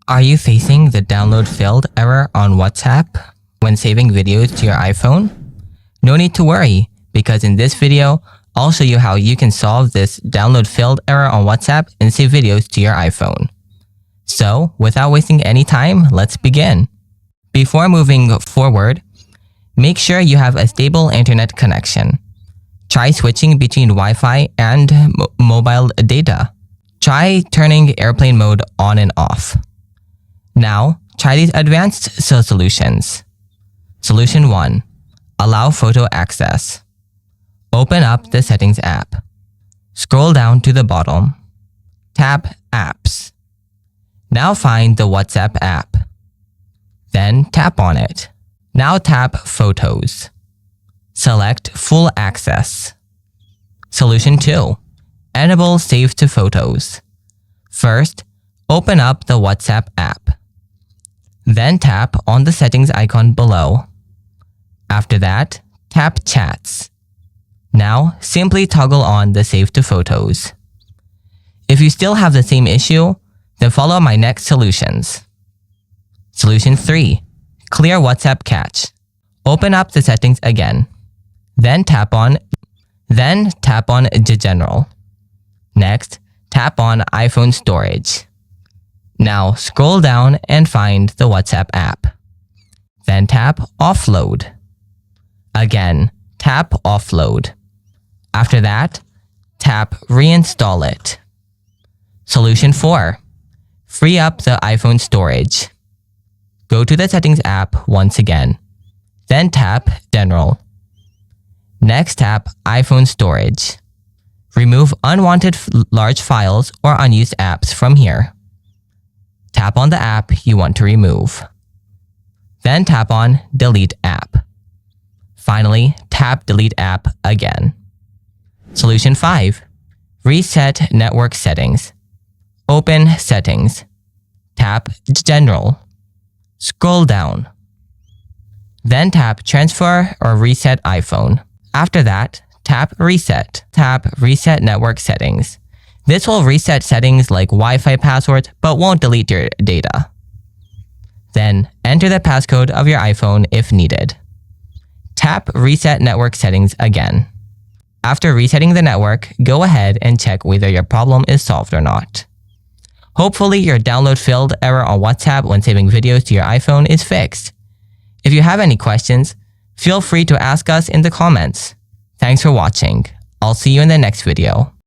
Are you facing the download failed error on WhatsApp when saving videos to your iPhone? No need to worry, because in this video, I'll show you how you can solve this download failed error on WhatsApp and save videos to your iPhone. So, without wasting any time, let's begin. Before moving forward, make sure you have a stable internet connection. Try switching between Wi-Fi and mobile data. Try turning airplane mode on and off. Now, try these advanced solutions. Solution 1. Allow photo access. Open up the Settings app. Scroll down to the bottom. Tap Apps. Now find the WhatsApp app. Then tap on it. Now tap Photos. Select Full Access. Solution 2. Enable Save to Photos. First, open up the WhatsApp app. Then tap on the settings icon below. After that, tap Chats. Now, simply toggle on the Save to Photos. If you still have the same issue, then follow my next solutions. Solution 3. Clear WhatsApp cache. Open up the settings again. Then tap on General. Next, tap on iPhone storage. Now scroll down and find the WhatsApp app. Then tap Offload. Again, tap Offload. After that, tap Reinstall it. Solution 4. Free up the iPhone storage. Go to the Settings app once again. Then tap General. Next, tap iPhone storage. Remove unwanted large files or unused apps from here. Tap on the app you want to remove. Then tap on Delete App. Finally, tap Delete App again. Solution 5. Reset network settings. Open Settings. Tap General. Scroll down. Then tap Transfer or Reset iPhone. After that, tap Reset. Tap Reset Network Settings. This will reset settings like Wi-Fi passwords but won't delete your data. Then, enter the passcode of your iPhone if needed. Tap Reset Network Settings again. After resetting the network, go ahead and check whether your problem is solved or not. Hopefully, your download failed error on WhatsApp when saving videos to your iPhone is fixed. If you have any questions, feel free to ask us in the comments. Thanks for watching. I'll see you in the next video.